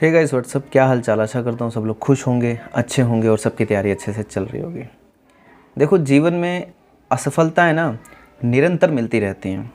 Hey guys what's up, क्या हाल चाल। आशा करता हूँ सब लोग खुश होंगे, अच्छे होंगे और सबकी तैयारी अच्छे से चल रही होगी। देखो, जीवन में असफलताएं ना निरंतर मिलती रहती हैं।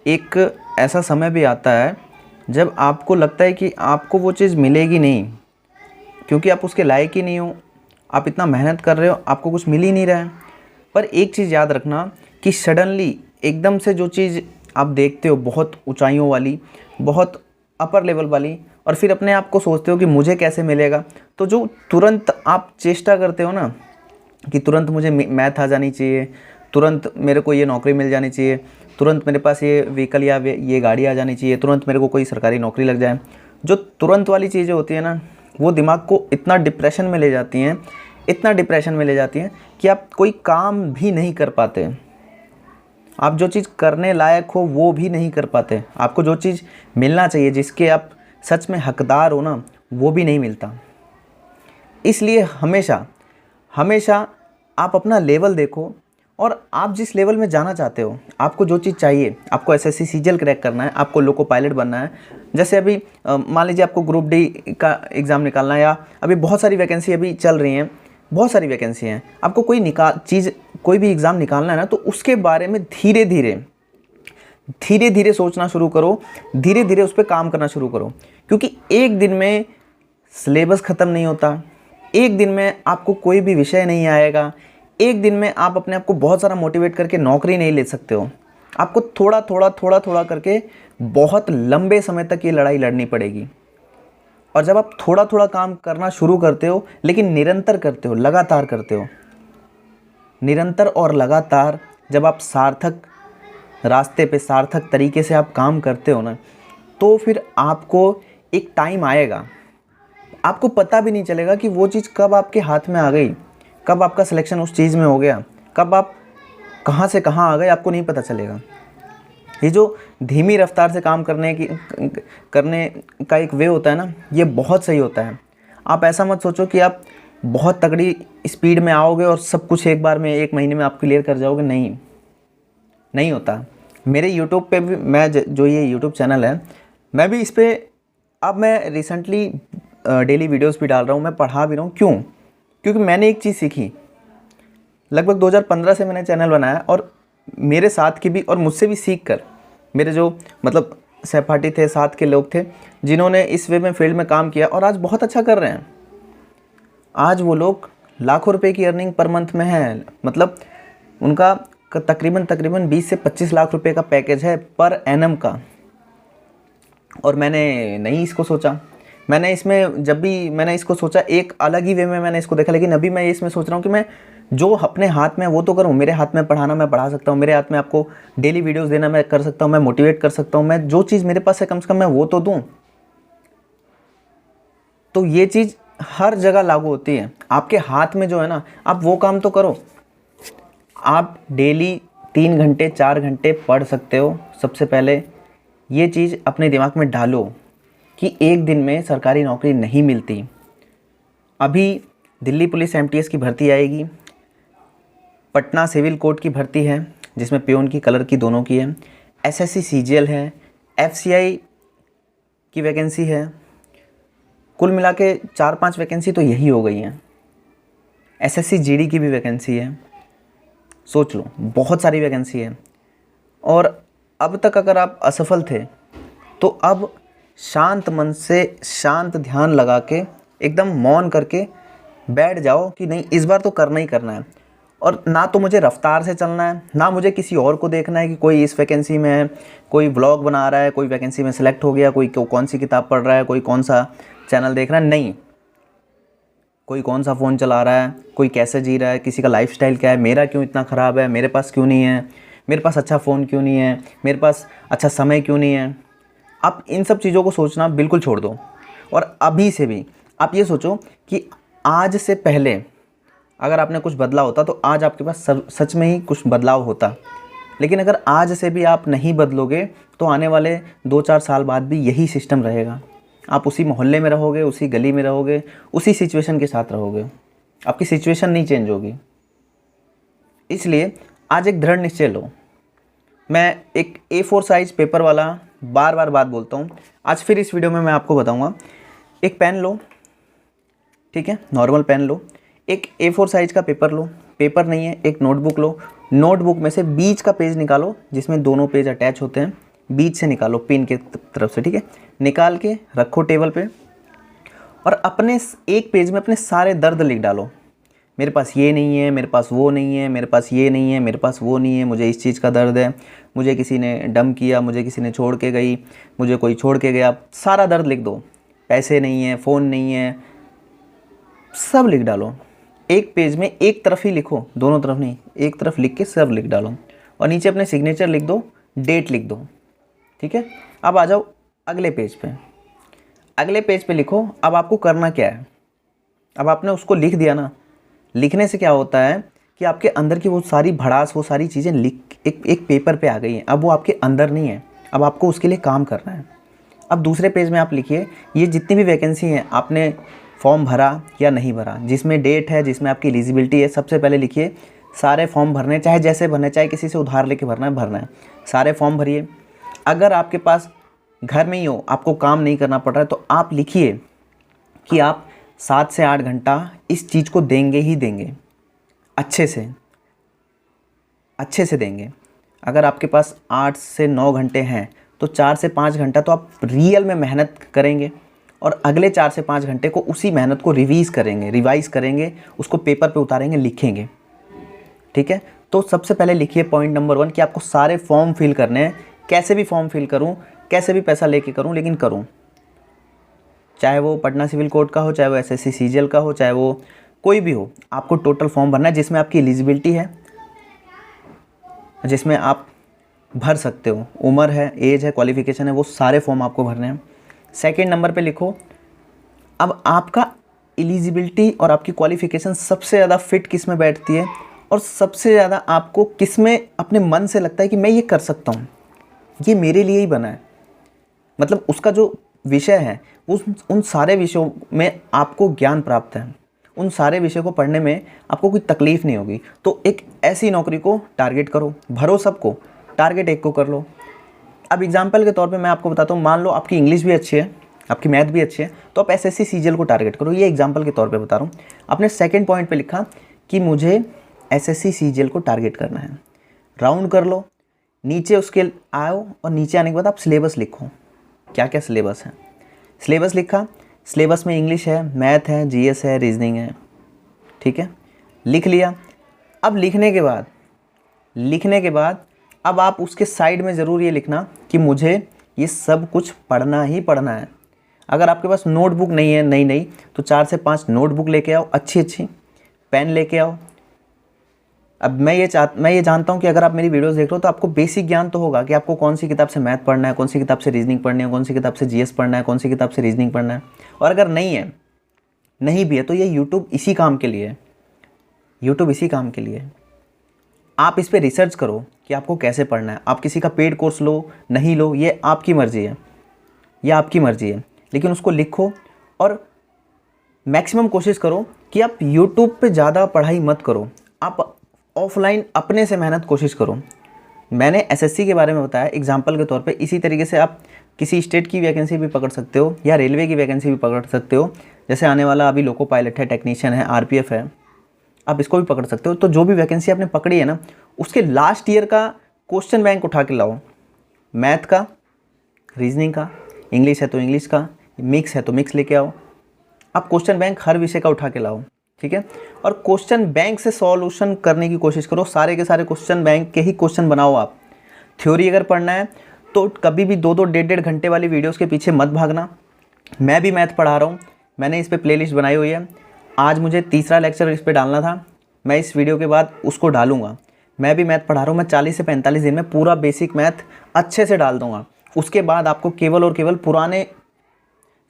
एक ऐसा समय भी आता है जब आपको लगता है कि आपको वो चीज़ मिलेगी नहीं, क्योंकि आप उसके लायक ही नहीं हो। आप इतना मेहनत कर रहे हो, आपको कुछ मिल ही नहीं रहा है। पर एक चीज़ याद रखना कि सडनली एकदम से जो चीज़ आप देखते हो बहुत ऊंचाइयों वाली, बहुत अपर लेवल वाली, और फिर अपने आप को सोचते हो कि मुझे कैसे मिलेगा, तो जो तुरंत आप चेष्टा करते हो ना कि तुरंत मुझे मैथ आ जानी चाहिए, तुरंत मेरे को ये नौकरी मिल जानी चाहिए, तुरंत मेरे पास ये व्हीकल या ये गाड़ी आ जानी चाहिए, तुरंत मेरे को कोई सरकारी नौकरी लग जाए। जो तुरंत वाली चीज़ें होती हैं ना, वो दिमाग को इतना डिप्रेशन में ले जाती हैं, इतना डिप्रेशन में ले जाती हैं कि आप कोई काम भी नहीं कर पाते। आप जो चीज़ करने लायक हो वो भी नहीं कर पाते। आपको जो चीज़ मिलना चाहिए, जिसके आप सच में हकदार हो ना, वो भी नहीं मिलता। इसलिए हमेशा हमेशा आप अपना लेवल देखो, और आप जिस लेवल में जाना चाहते हो, आपको जो चीज़ चाहिए, आपको एसएससी सीजीएल क्रैक करना है, आपको लोको पायलट बनना है। जैसे अभी मान लीजिए आपको ग्रुप डी का एग्ज़ाम निकालना है, या अभी बहुत सारी वैकेंसी अभी चल रही हैं, बहुत सारी वैकेंसी हैं, आपको कोई भी एग्ज़ाम निकालना है ना, तो उसके बारे में धीरे धीरे सोचना शुरू करो, धीरे धीरे उस पर काम करना शुरू करो। क्योंकि एक दिन में सिलेबस ख़त्म नहीं होता, एक दिन में आपको कोई भी विषय नहीं आएगा, एक दिन में आप अपने आप को बहुत सारा मोटिवेट करके नौकरी नहीं ले सकते हो। आपको थोड़ा करके बहुत लंबे समय तक ये लड़ाई लड़नी पड़ेगी। और जब आप थोड़ा थोड़ा काम करना शुरू करते हो, लेकिन निरंतर करते हो, लगातार करते हो, निरंतर और लगातार जब आप सार्थक रास्ते पे, सार्थक तरीके से आप काम करते हो ना, तो फिर आपको एक टाइम आएगा, आपको पता भी नहीं चलेगा कि वो चीज़ कब आपके हाथ में आ गई, कब आपका सिलेक्शन उस चीज़ में हो गया, कब आप कहाँ से कहाँ आ गए, आपको नहीं पता चलेगा। ये जो धीमी रफ्तार से काम करने का एक वे होता है ना, ये बहुत सही होता है। आप ऐसा मत सोचो कि आप बहुत तगड़ी स्पीड में आओगे और सब कुछ एक बार में, एक महीने में आप क्लियर कर जाओगे। नहीं होता। मेरे यूट्यूब पे भी, मैं जो ये यूट्यूब चैनल है, मैं भी इस पर अब मैं रिसेंटली डेली वीडियोस भी डाल रहा हूँ, मैं पढ़ा भी रहा हूँ। क्यों? क्योंकि मैंने एक चीज़ सीखी। लगभग 2015 से मैंने चैनल बनाया, और मेरे साथ की भी और मुझसे भी सीख कर, मेरे जो मतलब सहपाठी थे, साथ के लोग थे, जिन्होंने इस वे में फील्ड में काम किया और आज बहुत अच्छा कर रहे हैं। आज वो लोग लाखों रुपए की अर्निंग पर मंथ में है। मतलब उनका तकरीबन 20 से 25 लाख रुपए का पैकेज है पर एनम का। और मैंने नहीं इसको सोचा। जब भी मैंने इसको सोचा, एक अलग ही वे में मैंने इसको देखा, लेकिन अभी मैं इसमें सोच रहा हूँ कि मैं जो अपने हाथ में वो तो करूँ। मेरे हाथ में पढ़ाना, मैं पढ़ा सकता हूँ, मेरे हाथ में आपको डेली वीडियोस देना मैं कर सकता हूँ, मैं मोटिवेट कर सकता हूँ, मैं जो चीज़ मेरे पास है कम से कम मैं वो तो दूँ। तो ये चीज़ हर जगह लागू होती है। आपके हाथ में जो है ना, आप वो काम तो करो। आप डेली 3 घंटे 4 घंटे पढ़ सकते हो। सबसे पहले ये चीज़ अपने दिमाग में डालो कि एक दिन में सरकारी नौकरी नहीं मिलती। अभी दिल्ली पुलिस एमटीएस की भर्ती आएगी, पटना सिविल कोर्ट की भर्ती है जिसमें पियोन की, कलर की, दोनों की है, एसएससी सीजीएल है, एफसीआई की वैकेंसी है। कुल मिला के 4-5 वैकेंसी तो यही हो गई हैं। एसएससी जीडी की भी वैकेंसी है। सोच लो, बहुत सारी वैकेंसी है। और अब तक अगर आप असफल थे, तो अब शांत मन से, शांत ध्यान लगा के, एकदम मौन करके बैठ जाओ कि नहीं, इस बार तो करना ही करना है। और ना तो मुझे रफ्तार से चलना है, ना मुझे किसी और को देखना है कि कोई इस वैकेंसी में है, कोई व्लॉग बना रहा है, कोई वैकेंसी में सेलेक्ट हो गया, कोई कौन सी किताब पढ़ रहा है, कोई कौन सा चैनल देख रहा है। नहीं, कोई कौन सा फ़ोन चला रहा है, कोई कैसे जी रहा है, किसी का लाइफस्टाइल क्या है, मेरा क्यों इतना ख़राब है, मेरे पास क्यों नहीं है, मेरे पास अच्छा फ़ोन क्यों नहीं है, मेरे पास अच्छा समय क्यों नहीं है। आप इन सब चीज़ों को सोचना बिल्कुल छोड़ दो। और अभी से भी आप ये सोचो कि आज से पहले अगर आपने कुछ बदला होता, तो आज आपके पास सच में ही कुछ बदलाव होता। लेकिन अगर आज से भी आप नहीं बदलोगे, तो आने वाले 2-4 साल बाद भी यही सिस्टम रहेगा। आप उसी मोहल्ले में रहोगे, उसी गली में रहोगे, उसी सिचुएशन के साथ रहोगे। आपकी सिचुएशन नहीं चेंज होगी। इसलिए आज एक दृढ़ निश्चय लो। मैं एक A4 साइज़ पेपर वाला बार बार बात बोलता हूँ। आज फिर इस वीडियो में मैं आपको बताऊँगा एक पेन लो, ठीक है, नॉर्मल पेन लो। एक A4 साइज का पेपर लो, पेपर नहीं है एक नोटबुक लो। नोटबुक में से बीच का पेज निकालो जिसमें दोनों पेज अटैच होते हैं, बीच से निकालो पिन के तरफ से, ठीक है। निकाल के रखो टेबल पे और अपने एक पेज में अपने सारे दर्द लिख डालो। मेरे पास ये नहीं है, मेरे पास वो नहीं है, मेरे पास ये नहीं है, मेरे पास वो नहीं है, मुझे इस चीज़ का दर्द है, मुझे किसी ने डम किया, मुझे किसी ने छोड़ के गई, मुझे कोई छोड़ के गया, सारा दर्द लिख दो। पैसे नहीं है, फ़ोन नहीं है, सब लिख डालो। एक पेज में एक तरफ ही लिखो, दोनों तरफ नहीं, एक तरफ लिख के सब लिख डालो और नीचे अपने सिग्नेचर लिख दो, डेट लिख दो, ठीक है। अब आ जाओ अगले पेज पे। अगले पेज पे लिखो। अब आपको करना क्या है, अब आपने उसको लिख दिया ना, लिखने से क्या होता है कि आपके अंदर की वो सारी भड़ास, वो सारी चीज़ें लिख एक पेपर पे आ गई हैं। अब वो आपके अंदर नहीं है, अब आपको उसके लिए काम करना है। अब दूसरे पेज में आप लिखिए ये जितनी भी वैकेंसी हैं आपने फॉर्म भरा या नहीं भरा, जिसमें डेट है, जिसमें आपकी एलिजिबिलिटी है, सबसे पहले लिखिए सारे फॉर्म भरने, चाहे जैसे भरने, चाहे किसी से उधार लेके भरना है, सारे फॉर्म भरिए। अगर आपके पास घर में ही हो, आपको काम नहीं करना पड़ रहा है, तो आप लिखिए कि आप 7 से 8 घंटा इस चीज़ को देंगे ही देंगे, अच्छे से देंगे। अगर आपके पास 8 से 9 घंटे हैं तो 4 से 5 घंटा तो आप रियल में मेहनत करेंगे और अगले 4 से 5 घंटे को उसी मेहनत को रिवाइज़ करेंगे, उसको पेपर पे उतारेंगे, लिखेंगे, ठीक है। तो सबसे पहले लिखिए पॉइंट नंबर 1 कि आपको सारे फॉर्म फिल करने हैं। कैसे भी फॉर्म फिल करूं, कैसे भी पैसा लेके करूं, लेकिन करूं, चाहे वो पटना सिविल कोर्ट का हो, चाहे वो SSC CGL का हो, चाहे वो कोई भी हो, आपको टोटल फॉर्म भरना है जिसमें आपकी एलिजिबिलिटी है, जिसमें आप भर सकते हो, उम्र है, एज है, क्वालिफिकेशन है, वो सारे फॉर्म आपको भरने हैं। सेकेंड नंबर पे लिखो अब आपका एलिजिबिलिटी और आपकी क्वालिफिकेशन सबसे ज़्यादा फिट किस में बैठती है और सबसे ज़्यादा आपको किस में अपने मन से लगता है कि मैं ये कर सकता हूँ, ये मेरे लिए ही बना है। मतलब उसका जो विषय है उन सारे विषयों में आपको ज्ञान प्राप्त है, उन सारे विषयों को पढ़ने में आपको कोई तकलीफ़ नहीं होगी। तो एक ऐसी नौकरी को टारगेट करो, भरो सबको, टारगेट एक को कर लो। अब एग्जाम्पल के तौर पे मैं आपको बताता हूँ, मान लो आपकी इंग्लिश भी अच्छी है, आपकी मैथ भी अच्छी है, तो आप SSC CGL को टारगेट करो। ये एग्जाम्पल के तौर पे बता रहा हूँ। आपने सेकंड पॉइंट पे लिखा कि मुझे SSC CGL को टारगेट करना है, राउंड कर लो, नीचे उसके आओ और नीचे आने के बाद आप सिलेबस लिखो, क्या क्या सिलेबस है। सिलेबस लिखा, सिलेबस में इंग्लिश है, मैथ है, GS है, रीजनिंग है, ठीक है, लिख लिया। अब लिखने के बाद अब आप उसके साइड में ज़रूर ये लिखना कि मुझे ये सब कुछ पढ़ना ही पढ़ना है। अगर आपके पास नोटबुक नहीं है, नहीं तो 4 से 5 नोटबुक लेके आओ, अच्छी पेन लेके आओ। अब मैं ये जानता हूँ कि अगर आप मेरी वीडियोस देख रहे हो तो आपको बेसिक ज्ञान तो होगा कि आपको कौन सी किताब से मैथ पढ़ना है, कौन सी किताब से रीजनिंग पढ़नी है, कौन सी किताब से GS पढ़ना है, कौन सी किताब से रीजनिंग पढ़ना है। और अगर नहीं भी है तो ये यूट्यूब इसी काम के लिए है। आप इस पर रिसर्च करो कि आपको कैसे पढ़ना है। आप किसी का पेड कोर्स लो, नहीं लो, ये आपकी मर्ज़ी है, लेकिन उसको लिखो और मैक्सिमम कोशिश करो कि आप यूट्यूब पे ज़्यादा पढ़ाई मत करो, आप ऑफलाइन अपने से मेहनत कोशिश करो। मैंने SSC के बारे में बताया एग्जाम्पल के तौर पे, इसी तरीके से आप किसी स्टेट की वैकेंसी भी पकड़ सकते हो या रेलवे की वैकेंसी भी पकड़ सकते हो। जैसे आने वाला अभी लोको पायलट है, टेक्नीशियन है, RPF है, आप इसको भी पकड़ सकते हो। तो जो भी वैकेंसी आपने पकड़ी है ना, उसके लास्ट ईयर का क्वेश्चन बैंक उठा के लाओ, मैथ का, रीजनिंग का, इंग्लिश है तो इंग्लिश का, मिक्स है तो मिक्स लेके आओ। आप क्वेश्चन बैंक हर विषय का उठा के लाओ, ठीक है। और क्वेश्चन बैंक से सॉल्यूशन करने की कोशिश करो, सारे के सारे क्वेश्चन बैंक के ही क्वेश्चन बनाओ। आप थ्योरी अगर पढ़ना है तो कभी भी 2-2, 1.5 घंटे वाली वीडियोस के पीछे मत भागना। मैं भी मैथ पढ़ा रहा हूँ, मैंने इस पर प्लेलिस्ट बनाई हुई है। आज मुझे तीसरा लेक्चर इस पर डालना था, मैं इस वीडियो के बाद उसको डालूंगा। मैं भी मैथ पढ़ा रहा हूँ, मैं 40 से 45 दिन में पूरा बेसिक मैथ अच्छे से डाल दूँगा। उसके बाद आपको केवल और केवल पुराने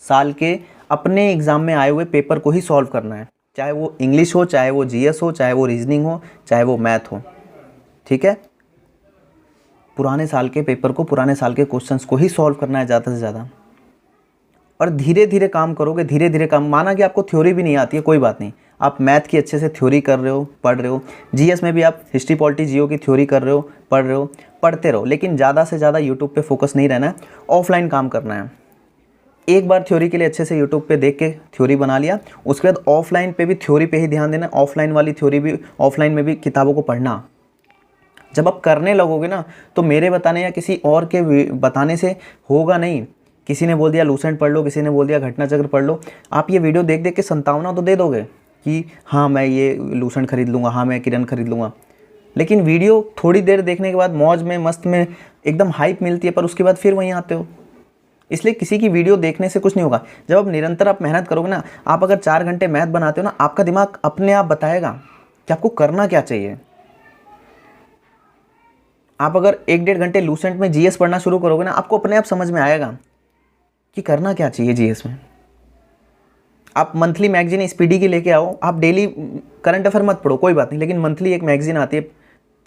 साल के अपने एग्ज़ाम में आए हुए पेपर को ही सॉल्व करना है, चाहे वो इंग्लिश हो, चाहे वो GS हो, चाहे वो रीजनिंग हो, चाहे वो मैथ हो, ठीक है। पुराने साल के पेपर को, पुराने साल के क्वेश्चंस को ही सॉल्व करना है ज़्यादा से ज़्यादा। और धीरे धीरे काम करोगे, धीरे धीरे काम, माना कि आपको थ्योरी भी नहीं आती है, कोई बात नहीं, आप मैथ की अच्छे से थ्योरी कर रहे हो, पढ़ रहे हो। GS में भी आप हिस्ट्री, पॉलिटी, जियो की थ्योरी कर रहे हो, पढ़ रहे हो, पढ़ते रहो, लेकिन ज़्यादा से ज़्यादा यूट्यूब पे फोकस नहीं रहना है, ऑफलाइन काम करना है। एक बार थ्योरी के लिए अच्छे से यूट्यूब पे देख के थ्योरी बना लिया, उसके बाद ऑफलाइन पे भी थ्योरी पे ही ध्यान देना, ऑफलाइन वाली थ्योरी भी, ऑफलाइन में भी किताबों को पढ़ना। जब आप करने लगोगे ना तो मेरे बताने या किसी और के बताने से होगा नहीं। किसी ने बोल दिया लूसेंट पढ़ लो, किसी ने बोल दिया घटना चक्र पढ़ लो, आप ये वीडियो देख देख के संतावना तो दे दोगे कि हाँ मैं ये लूसेंट खरीद लूँगा, हाँ मैं किरण खरीद लूँगा, लेकिन वीडियो थोड़ी देर देखने के बाद मौज में मस्त में एकदम हाइप मिलती है, पर उसके बाद फिर वहीं आते हो। इसलिए किसी की वीडियो देखने से कुछ नहीं होगा। जब आप निरंतर आप मेहनत करोगे ना, आप अगर 4 घंटे मैथ बनाते हो ना, आपका दिमाग अपने आप बताएगा कि आपको करना क्या चाहिए। आप अगर 1-1.5 घंटे लूसेंट में जीएस पढ़ना शुरू करोगे ना, आपको अपने आप समझ में आएगा कि करना क्या चाहिए जीएस में। आप मंथली मैगजीन स्पीडी की लेके आओ, आप डेली करंट अफेयर मत पढ़ो कोई बात नहीं, लेकिन मंथली एक मैगजीन आती है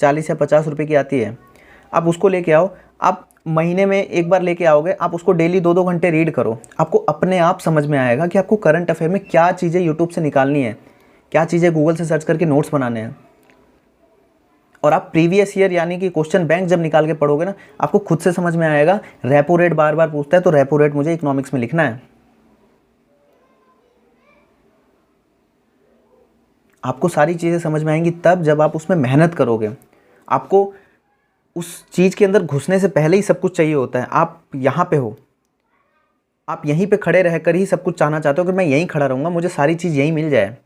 40 या 50 रुपये की आती है, आप उसको लेके आओ। आप महीने में एक बार लेके आओगे, आप उसको डेली 2-2 घंटे रीड करो, आपको अपने आप समझ में आएगा कि आपको करंट अफेयर में क्या चीज़ें यूट्यूब से निकालनी है, क्या चीज़ें गूगल से सर्च करके नोट्स बनाने हैं। और आप प्रीवियस ईयर यानी कि क्वेश्चन बैंक जब निकाल के पढ़ोगे ना, आपको खुद से समझ में आएगा। रेपो रेट बार बार पूछता है तो रेपो रेट मुझे इकोनॉमिक्स में लिखना है। आपको सारी चीज़ें समझ में आएंगी तब जब आप उसमें मेहनत करोगे। आपको उस चीज़ के अंदर घुसने से पहले ही सब कुछ चाहिए होता है। आप यहाँ पे हो, आप यहीं पे खड़े रहकर ही सब कुछ चाहना चाहते हो कि मैं यहीं खड़ा रहूँगा, मुझे सारी चीज़ यहीं मिल जाए,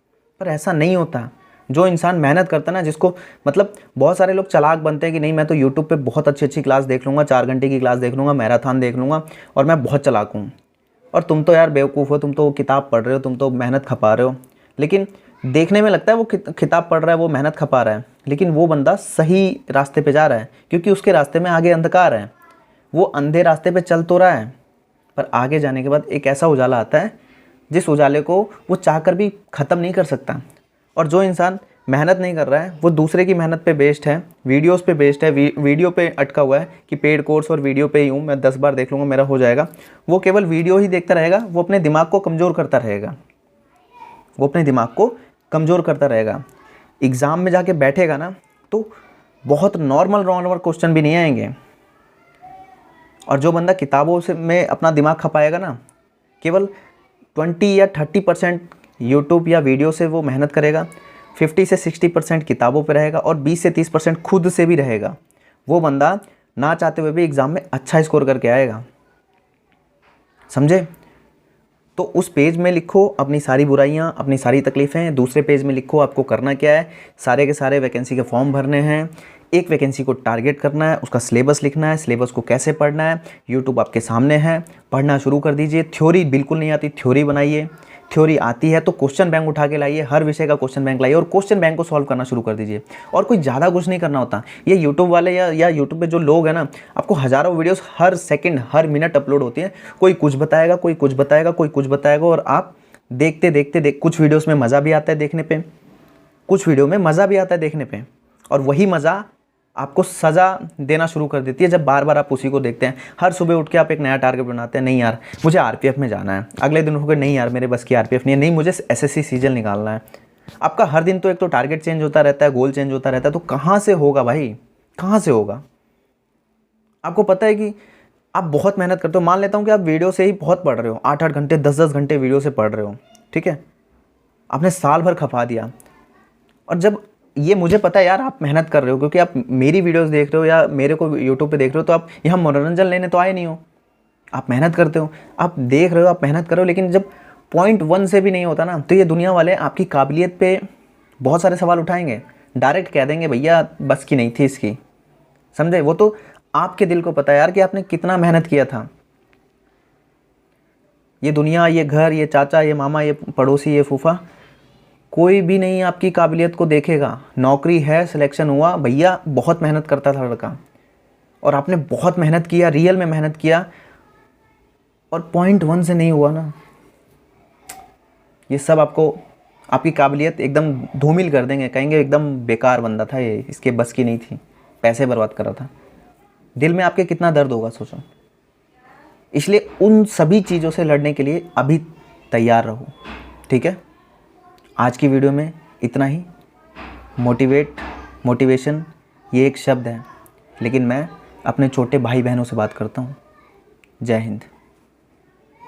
पर ऐसा नहीं होता। जो इंसान मेहनत करता है ना, जिसको मतलब बहुत सारे लोग चालाक बनते हैं कि नहीं मैं तो यूट्यूब पे बहुत अच्छी क्लास देख लूँगा, 4 घंटे की क्लास देख लूँगा, मैराथन देख लूँगा और मैं बहुत चालाक हूँ। और तुम तो यार बेवकूफ़ हो, तुम तो किताब पढ़ रहे हो, तुम तो मेहनत खपा रहे हो। लेकिन देखने में लगता है वो किताब पढ़ रहा है, वो मेहनत खपा रहा है, लेकिन वो बंदा सही रास्ते पे जा रहा है, क्योंकि उसके रास्ते में आगे अंधकार है। वो अंधे रास्ते पे चल तो रहा है, पर आगे जाने के बाद एक ऐसा उजाला आता है जिस उजाले को वो चाहकर भी ख़त्म नहीं कर सकता। और जो इंसान मेहनत नहीं कर रहा है, वो दूसरे की मेहनत पे बेस्ड है, वीडियोस पे बेस्ड है, वीडियो पे अटका हुआ है कि पेड कोर्स और वीडियो पे ही हूँ, मैं 10 बार देख लूँगा मेरा हो जाएगा। वो केवल वीडियो ही देखता रहेगा, वो अपने दिमाग को कमज़ोर करता रहेगा, वो अपने दिमाग को कमज़ोर करता रहेगा। एग्ज़ाम में जाके बैठेगा ना तो बहुत नॉर्मल क्वेश्चन भी नहीं आएंगे। और जो बंदा किताबों से में अपना दिमाग खपाएगा ना, केवल 20 या 30% यूट्यूब या वीडियो से वो मेहनत करेगा, 50 से 60% किताबों पे रहेगा और 20 से 30% खुद से भी रहेगा, वो बंदा ना चाहते हुए भी एग्ज़ाम में अच्छा स्कोर करके आएगा। समझे? तो उस पेज में लिखो अपनी सारी बुराइयाँ, अपनी सारी तकलीफ़ें, दूसरे पेज में लिखो आपको करना क्या है। सारे के सारे वैकेंसी के फॉर्म भरने हैं, एक वैकेंसी को टारगेट करना है, उसका सिलेबस लिखना है, सिलेबस को कैसे पढ़ना है, यूट्यूब आपके सामने है, पढ़ना शुरू कर दीजिए। थ्योरी बिल्कुल नहीं आती, थ्योरी बनाइए। थ्योरी आती है तो क्वेश्चन बैंक उठा के लाइए, हर विषय का क्वेश्चन बैंक लाइए और क्वेश्चन बैंक को सॉल्व करना शुरू कर दीजिए। और कोई ज़्यादा कुछ नहीं करना होता। ये यूट्यूब वाले या यूट्यूब पे जो लोग हैं ना, आपको हज़ारों वीडियोस हर सेकंड हर मिनट अपलोड होती हैं। कोई कुछ बताएगा, कोई कुछ बताएगा, कोई कुछ बताएगा, और आप देखते देखते कुछ वीडियोज़ में मज़ा भी आता है देखने पर, कुछ वीडियो में मज़ा भी आता है देखने पर, और वही मज़ा आपको सज़ा देना शुरू कर देती है जब बार बार आप उसी को देखते हैं। हर सुबह उठ के आप एक नया टारगेट बनाते हैं, नहीं यार मुझे आरपीएफ में जाना है, अगले दिन उठ के नहीं यार मेरे बस की आरपीएफ नहीं है, नहीं मुझे एसएससी सीजीएल निकालना है। आपका हर दिन तो एक तो टारगेट चेंज होता रहता है, गोल चेंज होता रहता है, तो कहाँ से होगा भाई, कहाँ से होगा? आपको पता है कि आप बहुत मेहनत करते हो, मान लेता हूँ कि आप वीडियो से ही बहुत पढ़ रहे हो, 8-8 घंटे 10-10 घंटे वीडियो से पढ़ रहे हो, ठीक है, आपने साल भर खपा दिया। और जब ये मुझे पता है यार आप मेहनत कर रहे हो, क्योंकि आप मेरी वीडियोस देख रहे हो या मेरे को यूट्यूब पे देख रहे हो, तो आप यहाँ मनोरंजन लेने तो आए नहीं हो, आप मेहनत करते हो, आप देख रहे हो, आप मेहनत कर रहे हो। लेकिन जब 0.1 से भी नहीं होता ना, तो ये दुनिया वाले आपकी काबिलियत पे बहुत सारे सवाल उठाएंगे, डायरेक्ट कह देंगे भैया बस की नहीं थी इसकी। समझे? वो तो आपके दिल को पता है यार कि आपने कितना मेहनत किया था। ये दुनिया, ये घर, ये चाचा, ये मामा, ये पड़ोसी, ये फूफा, कोई भी नहीं आपकी काबिलियत को देखेगा। नौकरी है, सिलेक्शन हुआ, भैया बहुत मेहनत करता था लड़का, और आपने बहुत मेहनत किया, रियल में मेहनत किया, और 0.1 से नहीं हुआ ना, ये सब आपको आपकी काबिलियत एकदम धूमिल कर देंगे, कहेंगे एकदम बेकार बंदा था ये, इसके बस की नहीं थी, पैसे बर्बाद कर रहा था। दिल में आपके कितना दर्द होगा सोचो। इसलिए उन सभी चीज़ों से लड़ने के लिए अभी तैयार रहो, ठीक है? आज की वीडियो में इतना ही। मोटिवेशन ये एक शब्द है, लेकिन मैं अपने छोटे भाई बहनों से बात करता हूँ। जय हिंद।